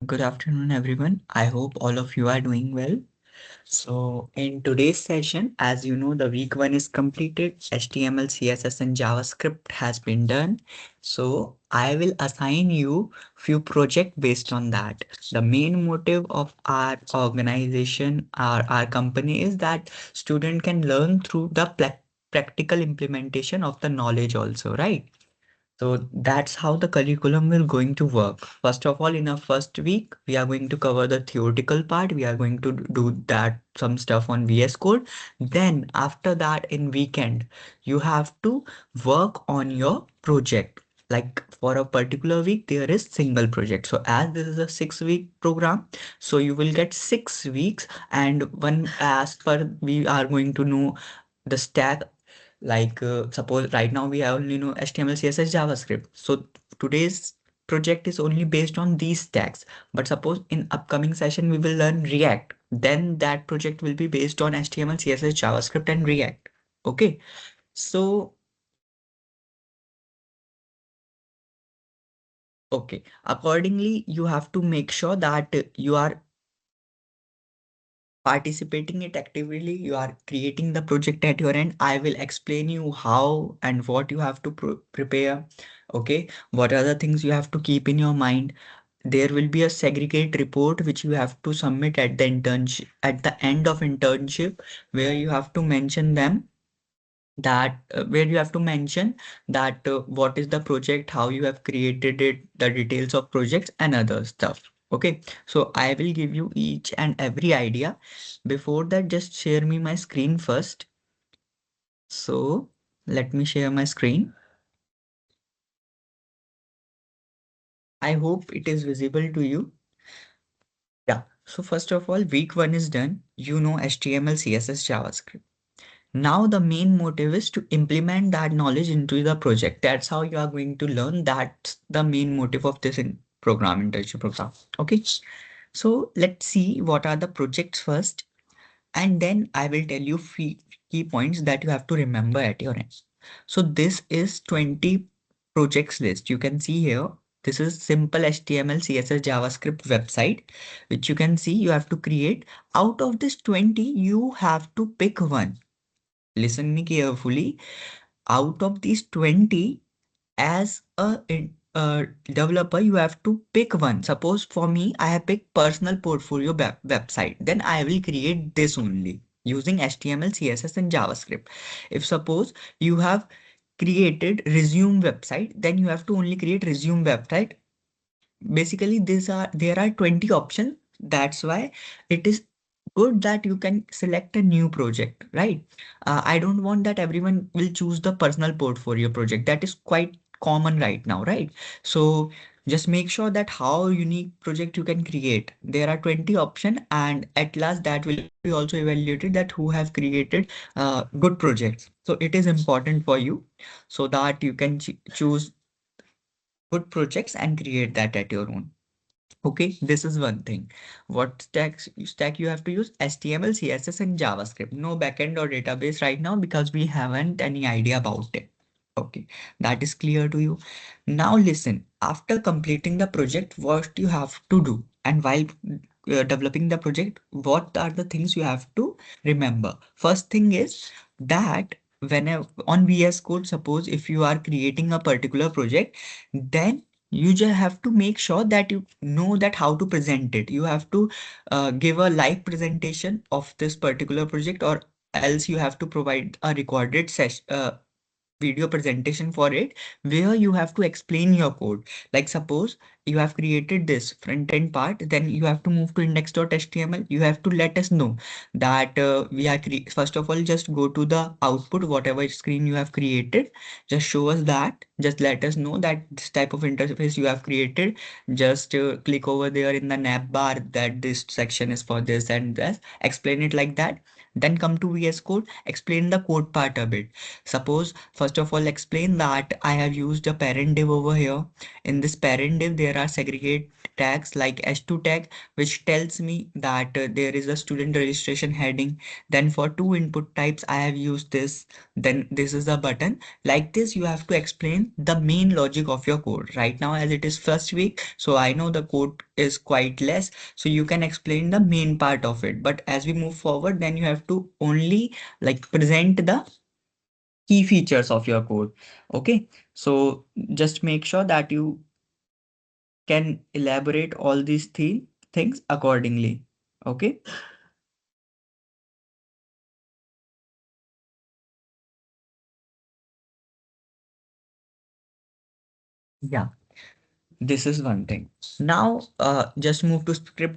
Good afternoon, everyone. I hope all of you are doing well. So, in today's session, as you know, the week one is completed. HTML, CSS, and JavaScript has been done. So, I will assign you few projects based on that. The main motive of our organization, our company, is that student can learn through the practical implementation of the knowledge also, right? So that's how the curriculum will going to work. First of all, in our first week, we are going to cover the theoretical part. We are going to do that some stuff on VS Code. Then after that, in weekend, you have to work on your project. Like for a particular week, there is single project. So as this is a 6 week program, so you will get 6 weeks, and one as per we are going to know the stack, like suppose right now we only know HTML, CSS, JavaScript. So today's project is only based on these stacks. But suppose in upcoming session we will learn React. Then that project will be based on HTML, CSS, JavaScript, and React. Okay. So okay. Accordingly, you have to make sure that you are participating it actively. You are creating the project at your end. I will explain you how and what you have to prepare. Okay, what are the things you have to keep in your mind. There will be a segregate report which you have to submit at the internship, at the end of internship, where you have to mention them, that where you have to mention that what is the project, how you have created it, the details of projects and other stuff. Okay, so I will give you each and every idea. Before that, just share me my screen first. So let me share my screen. I hope it is visible to you. Yeah, so first of all, week one is done. You know HTML, CSS, JavaScript. Now the main motive is to implement that knowledge into the project. That's how you are going to learn. That's the main motive of this internship program. Okay. So let's see what are the projects first, and then I will tell you key points that you have to remember at your end. So this is 20 projects list. You can see here. This is simple HTML, CSS, JavaScript website, which you can see you have to create. Out of this 20, you have to pick one. Listen me carefully. Out of these 20, as a developer, you have to pick one. Suppose for me, I have picked personal portfolio website. Then I will create this only using HTML, CSS, and JavaScript. If suppose you have created resume website, then you have to only create resume website. Basically, there are 20 options. That's why it is good that you can select a new project, right? I don't want that everyone will choose the personal portfolio project. That is quite common right now, right? So just make sure that how unique project you can create. There are 20 options, and at last that will be also evaluated that who have created good projects. So it is important for you so that you can choose good projects and create that at your own. Okay, this is one thing. What stack you have to use? HTML, CSS, and JavaScript. No backend or database right now because we haven't any idea about it. Okay, that is clear to you. Now listen, after completing the project, what you have to do, and while developing the project, what are the things you have to remember? First thing is that whenever on VS Code, suppose if you are creating a particular project, then you just have to make sure that you know that how to present it. You have to give a live presentation of this particular project, or else you have to provide a recorded session, video presentation for it, where you have to explain your code. Like suppose you have created this front end part, then you have to move to index.html. You have to let us know that we are first of all, just go to the output, whatever screen you have created, just show us that, just let us know that this type of interface you have created. Just click over there in the nav bar that this section is for this and this, explain it like that. Then come to VS Code, explain the code part a bit. Suppose, first of all, explain that I have used a parent div over here. In this parent div, there are segregate tags like h2 tag, which tells me that there is a student registration heading. Then for two input types, I have used this. Then this is a button. Like this, you have to explain the main logic of your code. Right now, as it is first week, so I know the code is quite less, so you can explain the main part of it. But as we move forward, then you have to only like present the key features of your code. Okay, so just make sure that you can elaborate all these things accordingly. Okay. Yeah, this is one thing. Now just move to script.